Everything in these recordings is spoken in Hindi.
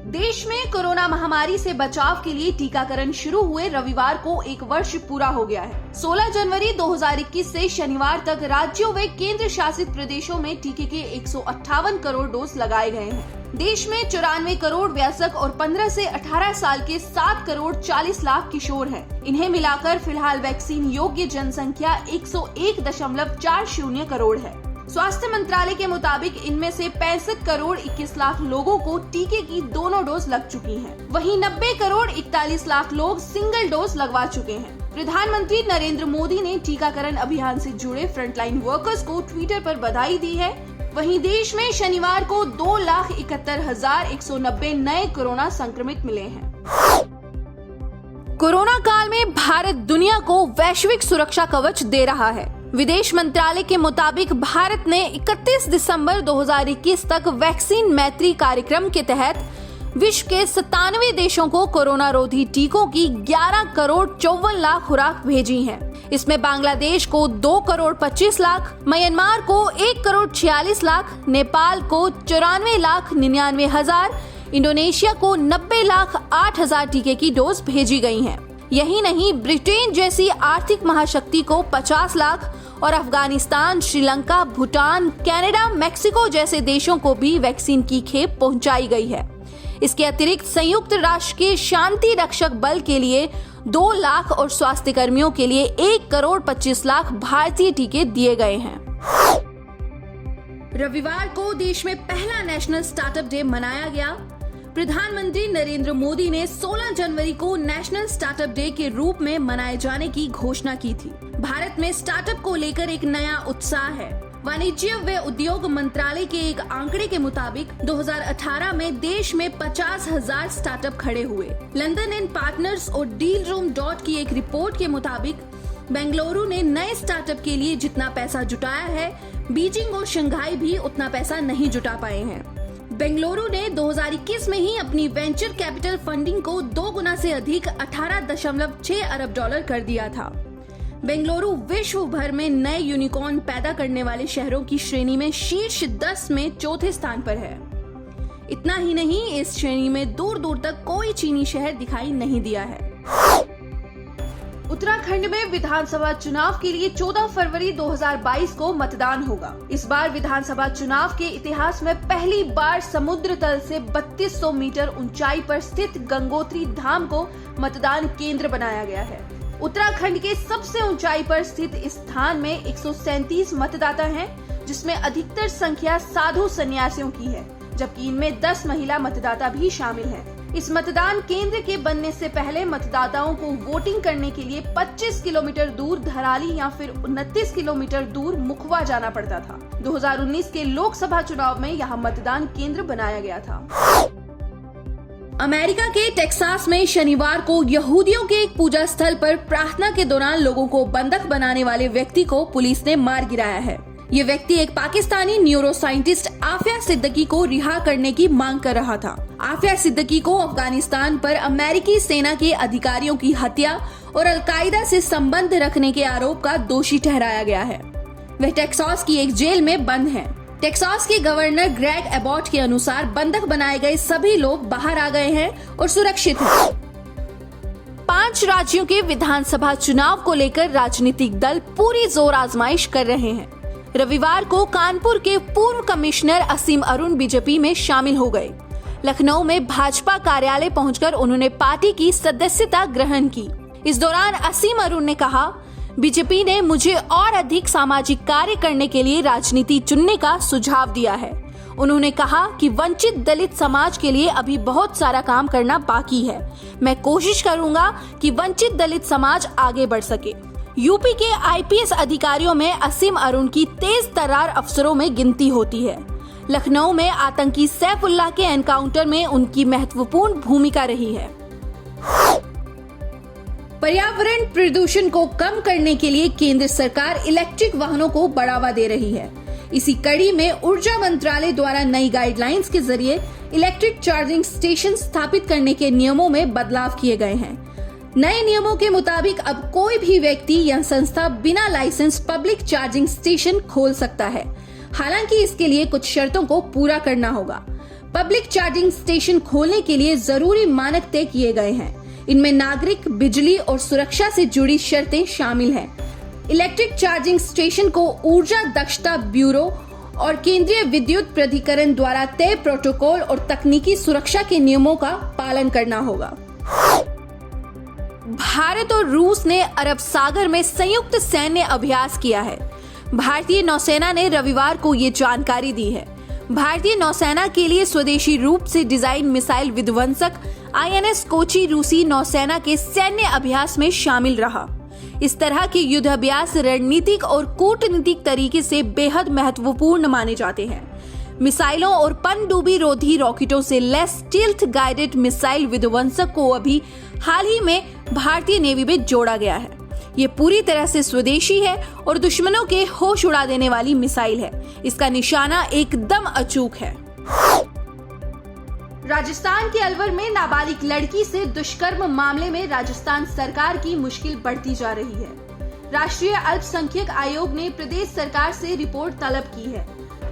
देश में कोरोना महामारी से बचाव के लिए टीकाकरण शुरू हुए रविवार को 1 वर्ष पूरा हो गया है। 16 जनवरी 2021 से शनिवार तक राज्यों व केंद्र शासित प्रदेशों में टीके के 158 करोड़ डोज लगाए गए हैं। देश में 94 करोड़ वयस्क और 15 से 18 साल के 7 करोड़ 40 लाख किशोर हैं। इन्हें मिलाकर फिलहाल वैक्सीन योग्य जनसंख्या 101.40 करोड़ है। स्वास्थ्य मंत्रालय के मुताबिक इनमें से 65 करोड़ 21 लाख लोगों को टीके की दोनों डोज लग चुकी हैं। वहीं 90 करोड़ 41 लाख लोग सिंगल डोज लगवा चुके हैं। प्रधानमंत्री नरेंद्र मोदी ने टीकाकरण अभियान से जुड़े फ्रंटलाइन वर्कर्स को ट्विटर पर बधाई दी है। वहीं देश में शनिवार को 2,71,190 नए कोरोना संक्रमित मिले हैं। कोरोना काल में भारत दुनिया को वैश्विक सुरक्षा कवच दे रहा है। विदेश मंत्रालय के मुताबिक भारत ने 31 दिसंबर 2021 तक वैक्सीन मैत्री कार्यक्रम के तहत विश्व के 97 देशों को कोरोना रोधी टीकों की 11 करोड़ 54 लाख खुराक भेजी हैं। इसमें बांग्लादेश को 2 करोड़ 25 लाख, म्यांमार को 1 करोड़ 46 लाख, नेपाल को 94 लाख 99 हजार, इंडोनेशिया को 90 लाख 8 हजार टीके की डोज भेजी गई हैं। यही नहीं, ब्रिटेन जैसी आर्थिक महाशक्ति को 50 लाख और अफगानिस्तान, श्रीलंका, भूटान, कनाडा, मेक्सिको जैसे देशों को भी वैक्सीन की खेप पहुंचाई गई है। इसके अतिरिक्त संयुक्त राष्ट्र के शांति रक्षक बल के लिए 2 लाख और स्वास्थ्य कर्मियों के लिए 1 करोड़ 25 लाख भारतीय टीके दिए गए हैं। रविवार को देश में पहला नेशनल स्टार्टअप डे मनाया गया। प्रधानमंत्री नरेंद्र मोदी ने 16 जनवरी को नेशनल स्टार्टअप डे के रूप में मनाए जाने की घोषणा की थी। भारत में स्टार्टअप को लेकर एक नया उत्साह है। वाणिज्य व उद्योग मंत्रालय के एक आंकड़े के मुताबिक 2018 में देश में 50,000 स्टार्टअप खड़े हुए। लंदन एंड पार्टनर्स और डीलरूम की एक रिपोर्ट के मुताबिक बेंगलुरु ने नए स्टार्टअप के लिए जितना पैसा जुटाया है, बीजिंग और शंघाई भी उतना पैसा नहीं जुटा पाए हैं। बेंगलुरु ने 2021 में ही अपनी वेंचर कैपिटल फंडिंग को 2 गुना से अधिक 18.6 अरब डॉलर कर दिया था। बेंगलुरु विश्व भर में नए यूनिकॉर्न पैदा करने वाले शहरों की श्रेणी में शीर्ष 10 में चौथे स्थान पर है। इतना ही नहीं, इस श्रेणी में दूर दूर तक कोई चीनी शहर दिखाई नहीं दिया है। उत्तराखंड में विधानसभा चुनाव के लिए 14 फरवरी 2022 को मतदान होगा। इस बार विधानसभा चुनाव के इतिहास में पहली बार समुद्र तल से 3200 मीटर ऊंचाई पर स्थित गंगोत्री धाम को मतदान केंद्र बनाया गया है। उत्तराखंड के सबसे ऊंचाई पर स्थित इस स्थान में 137 मतदाता हैं, जिसमें अधिकतर संख्या साधु सन्यासियों की है, जबकि इनमें 10 महिला मतदाता भी शामिल हैं। इस मतदान केंद्र के बनने से पहले मतदाताओं को वोटिंग करने के लिए 25 किलोमीटर दूर धराली या फिर 29 किलोमीटर दूर मुखवा जाना पड़ता था। 2019 के लोकसभा चुनाव में यहाँ मतदान केंद्र बनाया गया था। अमेरिका के टेक्सास में शनिवार को यहूदियों के एक पूजा स्थल पर प्रार्थना के दौरान लोगों को बंधक बनाने वाले व्यक्ति को पुलिस ने मार गिराया है। ये व्यक्ति एक पाकिस्तानी न्यूरो साइंटिस्ट आफिया सिद्दीकी को रिहा करने की मांग कर रहा था। आफिया सिद्दीकी को अफगानिस्तान पर अमेरिकी सेना के अधिकारियों की हत्या और अलकायदा से संबंध रखने के आरोप का दोषी ठहराया गया है। वह टेक्सास की एक जेल में बंद है। टेक्सास के गवर्नर ग्रेग एबॉट के अनुसार बंधक बनाए गए सभी लोग बाहर आ गए हैं और सुरक्षित हैं। 5 राज्यों के विधानसभा चुनाव को लेकर राजनीतिक दल पूरी जोर आजमाइश कर रहे हैं। रविवार को कानपुर के पूर्व कमिश्नर असीम अरुण बीजेपी में शामिल हो गए। लखनऊ में भाजपा कार्यालय पहुंचकर उन्होंने पार्टी की सदस्यता ग्रहण की। इस दौरान असीम अरुण ने कहा, बीजेपी ने मुझे और अधिक सामाजिक कार्य करने के लिए राजनीति चुनने का सुझाव दिया है। उन्होंने कहा कि वंचित दलित समाज के लिए अभी बहुत सारा काम करना बाकी है। मैं कोशिश करूंगा कि वंचित दलित समाज आगे बढ़ सके। यूपी के आईपीएस अधिकारियों में असीम अरुण की तेज तर्रार अफसरों में गिनती होती है। लखनऊ में आतंकी सैफुल्लाह के एनकाउंटर में उनकी महत्वपूर्ण भूमिका रही है। पर्यावरण प्रदूषण को कम करने के लिए केंद्र सरकार इलेक्ट्रिक वाहनों को बढ़ावा दे रही है। इसी कड़ी में ऊर्जा मंत्रालय द्वारा नई गाइडलाइंस के जरिए इलेक्ट्रिक चार्जिंग स्टेशन स्थापित करने के नियमों में बदलाव किए गए हैं। नए नियमों के मुताबिक अब कोई भी व्यक्ति या संस्था बिना लाइसेंस पब्लिक चार्जिंग स्टेशन खोल सकता है। हालांकि इसके लिए कुछ शर्तों को पूरा करना होगा। पब्लिक चार्जिंग स्टेशन खोलने के लिए जरूरी मानक तय किए गए हैं। इनमें नागरिक, बिजली और सुरक्षा से जुड़ी शर्तें शामिल हैं। इलेक्ट्रिक चार्जिंग स्टेशन को ऊर्जा दक्षता ब्यूरो और केंद्रीय विद्युत प्राधिकरण द्वारा तय प्रोटोकॉल और तकनीकी सुरक्षा के नियमों का पालन करना होगा। भारत और रूस ने अरब सागर में संयुक्त सैन्य अभ्यास किया है। भारतीय नौसेना ने रविवार को ये जानकारी दी है। भारतीय नौसेना के लिए स्वदेशी रूप से डिजाइन मिसाइल विध्वंसक INS कोची रूसी नौसेना के सैन्य अभ्यास में शामिल रहा। इस तरह के युद्ध अभ्यास रणनीतिक और कूटनीतिक तरीके से बेहद महत्वपूर्ण माने जाते हैं। मिसाइलों और पनडुब्बी रोधी रॉकेटों से लैस स्टील्थ गाइडेड मिसाइल विध्वंसक को अभी हाल ही में भारतीय नेवी में जोड़ा गया है। ये पूरी तरह से स्वदेशी है और दुश्मनों के होश उड़ा देने वाली मिसाइल है। इसका निशाना एकदम अचूक है। राजस्थान के अलवर में नाबालिग लड़की से दुष्कर्म मामले में राजस्थान सरकार की मुश्किल बढ़ती जा रही है। राष्ट्रीय अल्पसंख्यक आयोग ने प्रदेश सरकार से रिपोर्ट तलब की है।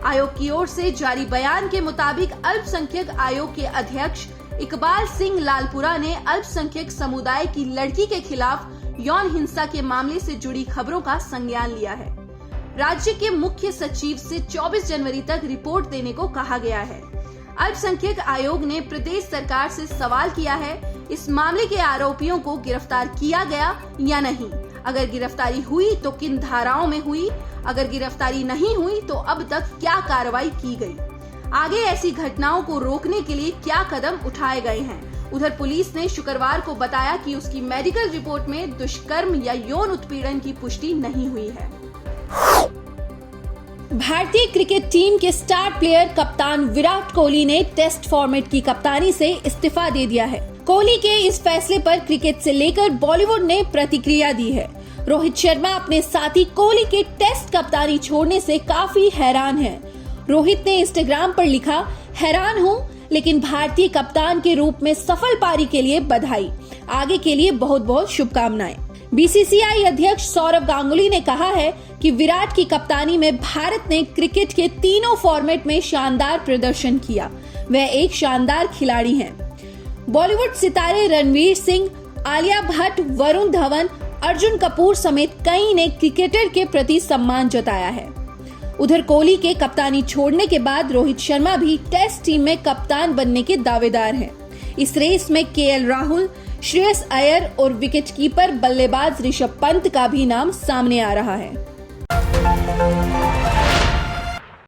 आयोग की ओर से जारी बयान के मुताबिक अल्पसंख्यक आयोग के अध्यक्ष इकबाल सिंह लालपुरा ने अल्पसंख्यक समुदाय की लड़की के खिलाफ यौन हिंसा के मामले से जुड़ी खबरों का संज्ञान लिया है। राज्य के मुख्य सचिव से 24 जनवरी तक रिपोर्ट देने को कहा गया है। अल्पसंख्यक आयोग ने प्रदेश सरकार से सवाल किया है, इस मामले के आरोपियों को गिरफ्तार किया गया या नहीं? अगर गिरफ्तारी हुई तो किन धाराओं में हुई? अगर गिरफ्तारी नहीं हुई तो अब तक क्या कार्रवाई की गई? आगे ऐसी घटनाओं को रोकने के लिए क्या कदम उठाए गए हैं? उधर पुलिस ने शुक्रवार को बताया कि उसकी मेडिकल रिपोर्ट में दुष्कर्म या यौन उत्पीड़न की पुष्टि नहीं हुई है। भारतीय क्रिकेट टीम के स्टार प्लेयर कप्तान विराट कोहली ने टेस्ट फॉर्मेट की कप्तानी से इस्तीफा दे दिया है। कोहली के इस फैसले पर क्रिकेट से लेकर बॉलीवुड ने प्रतिक्रिया दी है। रोहित शर्मा अपने साथी कोहली के टेस्ट कप्तानी छोड़ने से काफी हैरान हैं। रोहित ने इंस्टाग्राम पर लिखा, हैरान हूँ, लेकिन भारतीय कप्तान के रूप में सफल पारी के लिए बधाई। आगे के लिए बहुत बहुत शुभकामनाएं। BCCI अध्यक्ष सौरव गांगुली ने कहा है कि विराट की कप्तानी में भारत ने क्रिकेट के तीनों फॉर्मेट में शानदार प्रदर्शन किया। वह एक शानदार खिलाड़ी हैं। बॉलीवुड सितारे रणवीर सिंह, आलिया भट्ट, वरुण धवन, अर्जुन कपूर समेत कई ने क्रिकेटर के प्रति सम्मान जताया है। उधर कोहली के कप्तानी छोड़ने के बाद रोहित शर्मा भी टेस्ट टीम में कप्तान बनने के दावेदार हैं। इस रेस में KL राहुल, श्रेयस अय्यर और विकेटकीपर बल्लेबाज ऋषभ पंत का भी नाम सामने आ रहा है।